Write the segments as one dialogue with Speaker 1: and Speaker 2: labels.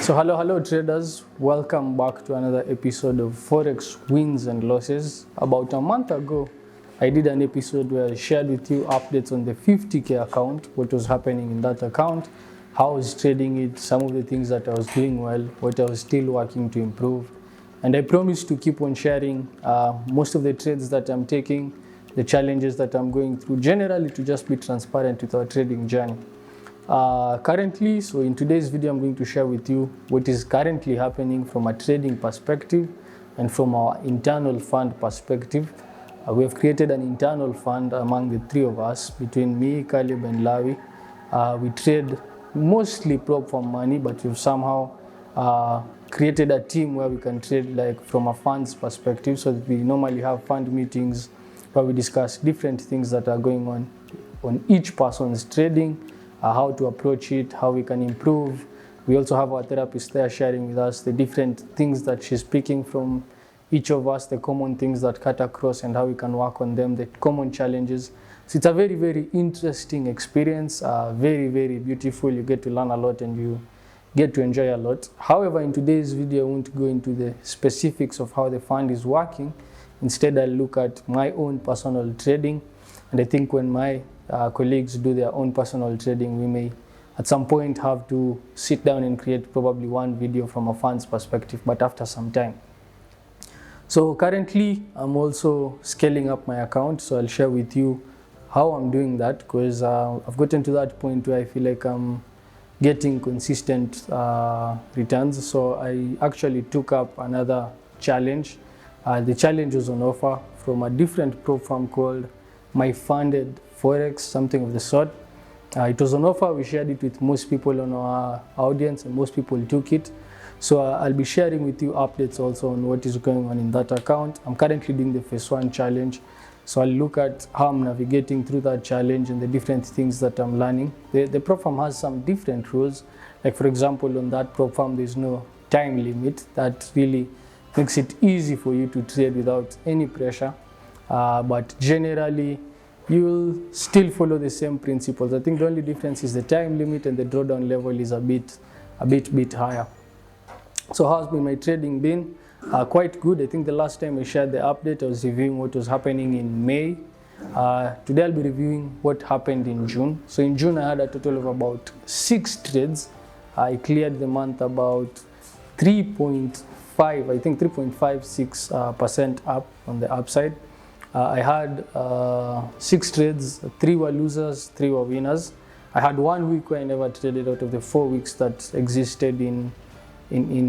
Speaker 1: So hello traders, welcome back to another episode of Forex Wins and Losses. About a month ago, I did an episode where I shared with you updates on the 50k account, what was happening in that account, how I was trading it, some of the things that I was doing well, what I was still working to improve. And I promised to keep on sharing most of the trades that I'm taking, the challenges that I'm going through, generally to just be transparent with our trading journey. Currently, so in today's video, I'm going to share with you what is currently happening from a trading perspective and from our internal fund perspective. We have created an internal fund among the three of us, between me, Caleb, and Lawi. We trade mostly prop firm money, but we've somehow created a team where we can trade like from a fund's perspective, so that we normally have fund meetings where we discuss different things that are going on each person's trading. How to approach it, how we can improve. We also have our therapist there sharing with us the different things that she's picking from each of us, the common things that cut across and how we can work on them, the common challenges. So it's a very, very interesting experience, very, very beautiful. You get to learn a lot and you get to enjoy a lot. However, in today's video, I won't go into the specifics of how the fund is working. Instead, I'll look at my own personal trading. And I think when my colleagues do their own personal trading, we may at some point have to sit down and create probably one video from a fund's perspective, but after some time. So currently I'm also scaling up my account, so I'll share with you how I'm doing that, because I've gotten to that point where I feel like I'm getting consistent returns. So I actually took up another challenge. The challenge was on offer from a different prop firm called My Funded FOREX, something of the sort. It was on offer. We shared it with most people on our audience and most people took it. So I'll be sharing with you updates also on what is going on in that account. I'm currently doing the phase 1 challenge. So I'll look at how I'm navigating through that challenge and the different things that I'm learning. The prop firm has some different rules. Like for example, on that prop firm, there's no time limit. That really makes it easy for you to trade without any pressure. But generally, you'll still follow the same principles. I think the only difference is the time limit and the drawdown level is a bit higher. So how's been my trading been? Quite good. I think the last time I shared the update, I was reviewing what was happening in May. Today I'll be reviewing what happened in June. So in June I had a total of about 6 trades. I cleared the month about 3.56% up on the upside. I had 6 trades, 3 were losers, 3 were winners. I had 1 week where I never traded out of the 4 weeks that existed in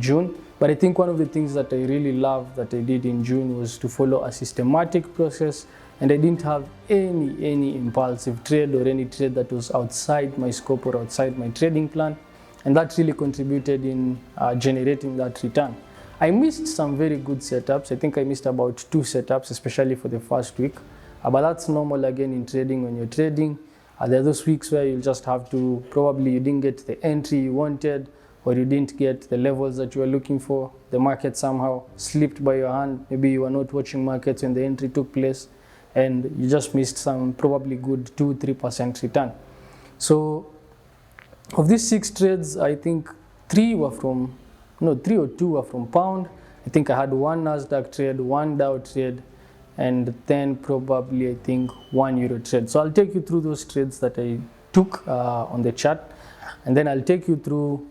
Speaker 1: June. But I think one of the things that I really loved that I did in June was to follow a systematic process, and I didn't have any impulsive trade or any trade that was outside my scope or outside my trading plan, and that really contributed in generating that return. I missed some very good setups. I think I missed about 2 setups, especially for the first week. But that's normal again in trading. When you're trading, there are those weeks where you'll just have to, probably you didn't get the entry you wanted, or you didn't get the levels that you were looking for. The market somehow slipped by your hand. Maybe you were not watching markets when the entry took place, and you just missed some probably good 2-3% return. So of these 6 trades, I think 3 or 2 were from pound. I think I had 1 Nasdaq trade, 1 Dow trade, and then probably I think 1 Euro trade. So I'll take you through those trades that I took on the chart, and then I'll take you through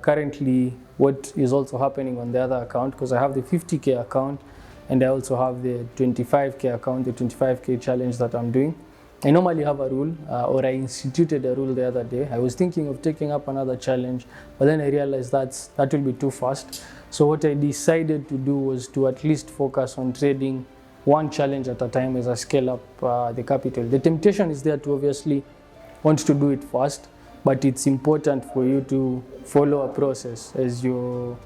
Speaker 1: currently what is also happening on the other account, because I have the 50k account and I also have the 25k account, the 25k challenge that I'm doing. I normally have a rule, or I instituted a rule the other day. I was thinking of taking up another challenge, but then I realized that will be too fast. So what I decided to do was to at least focus on trading 1 challenge at a time as I scale up the capital. The temptation is there to obviously want to do it fast, but it's important for you to follow a process as you're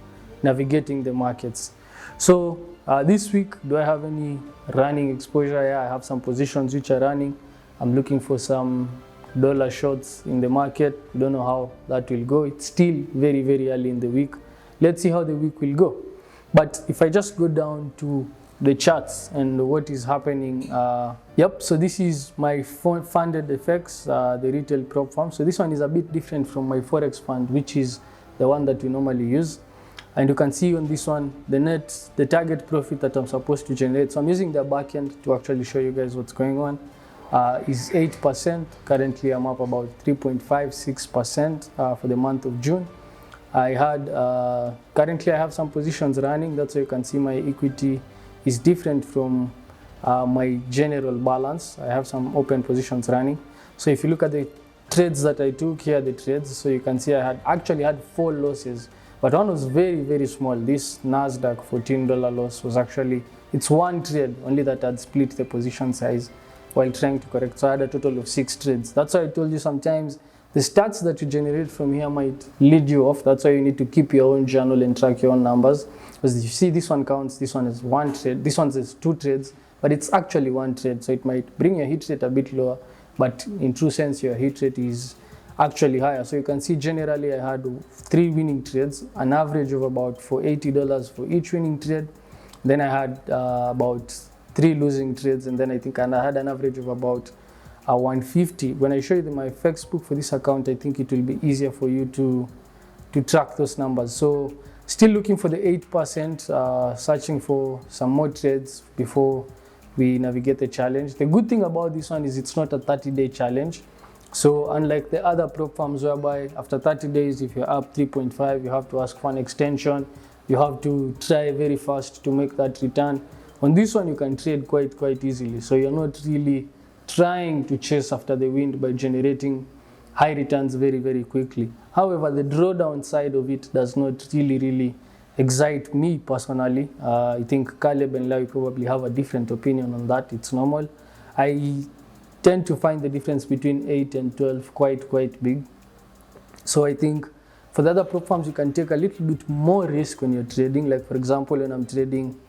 Speaker 1: navigating the markets. So this week, do I have any running exposure? Yeah, I have some positions which are running. I'm looking for some dollar shorts in the market. We don't know how that will go. It's still very, very early in the week. Let's see how the week will go. But if I just go down to the charts and what is happening. So this is my funded FX, the retail prop firm. So this one is a bit different from my Forex fund, which is the one that we normally use. And you can see on this one, the target profit that I'm supposed to generate. So I'm using the backend to actually show you guys what's going on. Is 8%. Currently, I'm up about 3.56% for the month of June. Currently I have some positions running. That's why you can see my equity is different from my general balance. I have some open positions running. So if you look at the trades that I took, here are the trades. So you can see I actually had 4 losses, but one was very, very small. This Nasdaq $14 loss was actually, it's one trade only that had split the position size while trying to correct. So I had a total of 6 trades. That's why I told you sometimes the stats that you generate from here might lead you off. That's why you need to keep your own journal and track your own numbers. Because you see this one counts, this one is 1 trade, this one is 2 trades, but it's actually 1 trade. So it might bring your hit rate a bit lower, but in true sense, your hit rate is actually higher. So you can see generally I had 3 winning trades, an average of about for $80 for each winning trade. Then I had about 3 losing trades, and then I had an average of about 150. When I show you my FX book for this account, I think it will be easier for you to track those numbers. So still looking for the 8%, searching for some more trades before we navigate the challenge. The good thing about this one is it's not a 30-day challenge. So unlike the other prop firms whereby after 30 days, if you're up 3.5, you have to ask for an extension. You have to try very fast to make that return. On this one, you can trade quite easily. So you're not really trying to chase after the wind by generating high returns very quickly. However, the drawdown side of it does not really excite me personally. I think Caleb and Larry probably have a different opinion on that. It's normal. I tend to find the difference between 8 and 12 quite big. So I think for the other prop firms, you can take a little bit more risk when you're trading. Like for example, when I'm trading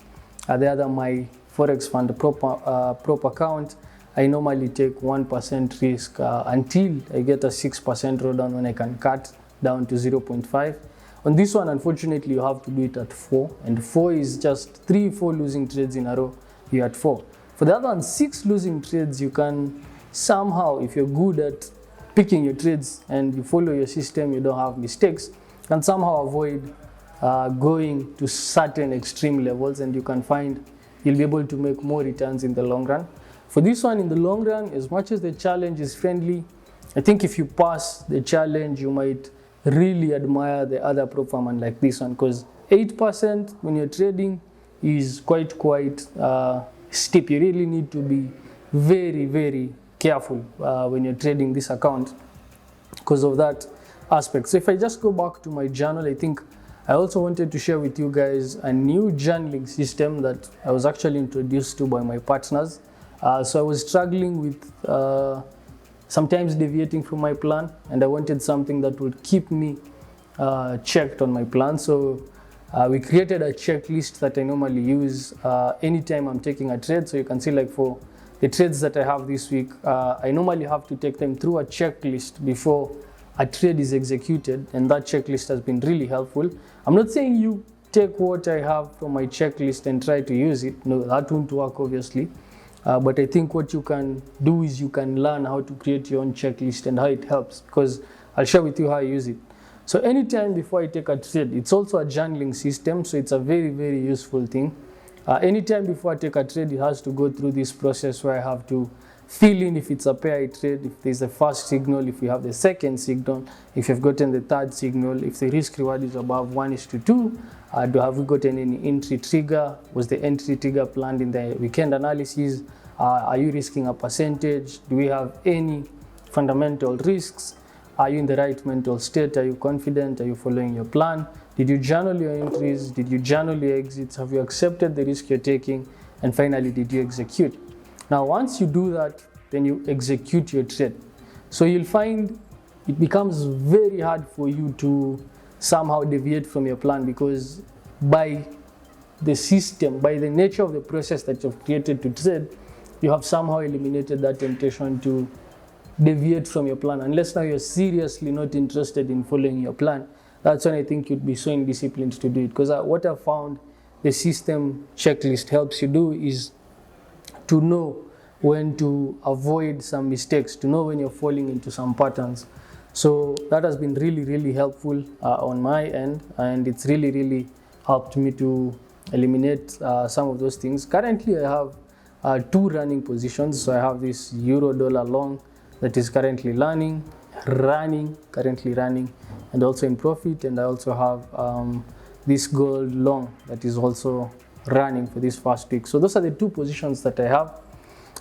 Speaker 1: my Forex fund prop account, I normally take 1% risk until I get a 6% drawdown, when I can cut down to 0.5. On this one, unfortunately, you have to do it at 4, and 4 is just 3-4 losing trades in a row. You're at 4. For the other one, 6 losing trades, you can somehow, if you're good at picking your trades and you follow your system, you don't have mistakes, you can somehow avoid going to certain extreme levels, and you can find you'll be able to make more returns in the long run. For this one, in the long run, as much as the challenge is friendly, I think if you pass the challenge, you might really admire the other prop firm like this one, because 8% when you're trading is quite steep. You really need to be very careful when you're trading this account because of that aspect. So if I just go back to my journal, I think I also wanted to share with you guys a new journaling system that I was actually introduced to by my partners. So I was struggling with sometimes deviating from my plan, and I wanted something that would keep me checked on my plan. So we created a checklist that I normally use anytime I'm taking a trade. So you can see, like for the trades that I have this week, I normally have to take them through a checklist before a trade is executed, and that checklist has been really helpful. I'm not saying you take what I have from my checklist and try to use it. No, that won't work, obviously. But I think what you can do is you can learn how to create your own checklist and how it helps, because I'll share with you how I use it. So anytime before I take a trade, it's also a journaling system, so it's a very useful thing. Anytime before I take a trade, it has to go through this process where I have to fill in if it's a pair I trade, if there's a first signal, if we have the second signal, if you've gotten the third signal, if the risk reward is above 1:2, have we gotten any entry trigger? Was the entry trigger planned in the weekend analysis? Are you risking a percentage? Do we have any fundamental risks? Are you in the right mental state? Are you confident? Are you following your plan? Did you journal your entries? Did you journal your exits? Have you accepted the risk you're taking? And finally, did you execute? Now, once you do that, then you execute your trade. So you'll find it becomes very hard for you to somehow deviate from your plan, because by the system, by the nature of the process that you've created to trade, you have somehow eliminated that temptation to deviate from your plan, unless now you're seriously not interested in following your plan. That's when I think you'd be so indisciplined to do it. Because what I found the system checklist helps you do is to know when to avoid some mistakes, to know when you're falling into some patterns. So that has been really helpful on my end, and it's really helped me to eliminate some of those things. Currently I have 2 running positions. So I have this euro dollar long that is currently running, and also in profit, and I also have this gold long that is also running for this first week. So those are the 2 positions that I have.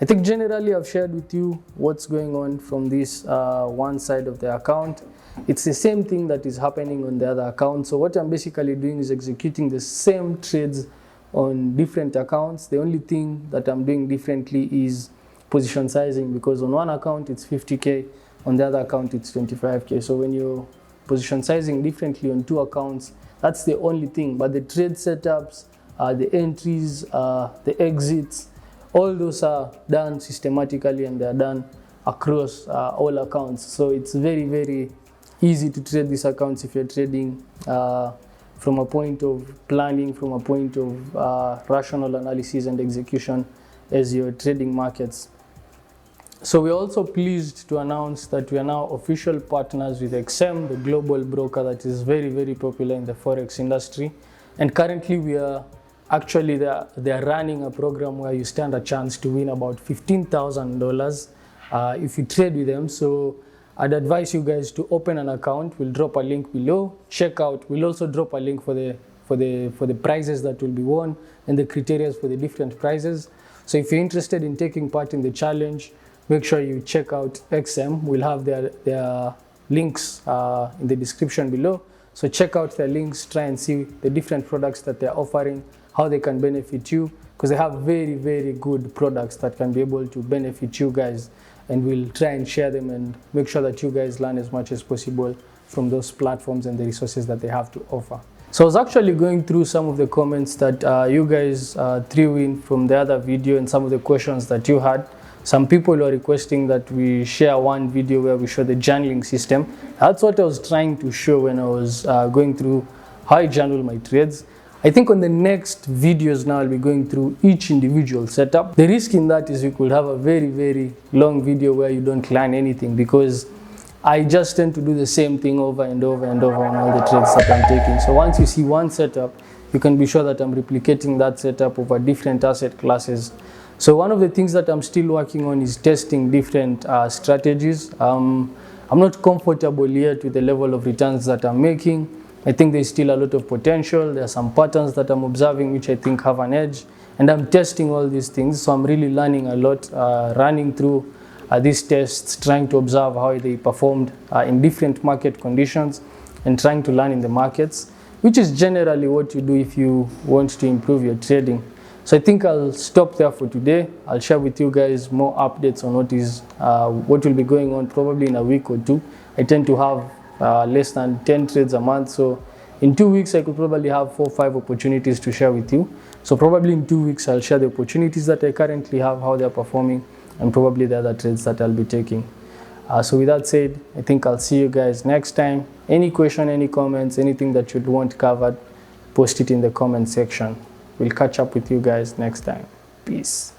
Speaker 1: I think generally I've shared with you what's going on from this one side of the account. It's the same thing that is happening on the other account. So what I'm basically doing is executing the same trades on different accounts. The only thing that I'm doing differently is position sizing, because on one account it's 50K, on the other account it's 25K. So when you're position sizing differently on 2 accounts, that's the only thing. But the trade setups, the entries, the exits, all those are done systematically, and they are done across all accounts. So it's very easy to trade these accounts if you're trading from a point of planning, from a point of rational analysis and execution as you're trading markets. So we're also pleased to announce that we are now official partners with XM, the global broker that is very popular in the Forex industry. And currently we are actually, they're running a program where you stand a chance to win about $15,000 if you trade with them. So I'd advise you guys to open an account. We'll drop a link below. Check out. We'll also drop a link for the prizes that will be won and the criteria for the different prizes. So if you're interested in taking part in the challenge, make sure you check out XM. We'll have their links in the description below. So check out their links, try and see the different products that they're offering, how they can benefit you, because they have very good products that can be able to benefit you guys, and we'll try and share them and make sure that you guys learn as much as possible from those platforms and the resources that they have to offer. So I was actually going through some of the comments that you guys threw in from the other video and some of the questions that you had. Some people were requesting that we share one video where we show the journaling system. That's what I was trying to show when I was going through how I journal my trades. I think on the next videos now I'll be going through each individual setup. The risk in that is you could have a very long video where you don't learn anything, because I just tend to do the same thing over and over on all the trades that I'm taking. So once you see one setup, you can be sure that I'm replicating that setup over different asset classes. So one of the things that I'm still working on is testing different strategies. I'm not comfortable yet with the level of returns that I'm making. I think there's still a lot of potential. There are some patterns that I'm observing which I think have an edge, and I'm testing all these things. So I'm really learning a lot, running through these tests, trying to observe how they performed in different market conditions, and trying to learn in the markets, which is generally what you do if you want to improve your trading. So I think I'll stop there for today. I'll share with you guys more updates on what will be going on probably in a week or 2. I tend to have less than 10 trades a month, so in 2 weeks I could probably have 4 or 5 opportunities to share with you. So probably in 2 weeks I'll share the opportunities that I currently have, how they're performing, and probably the other trades that I'll be taking. So with that said, I think I'll see you guys next time. Any question, any comments, anything that you'd want covered, post it in the comment section. We'll catch up with you guys next time. Peace.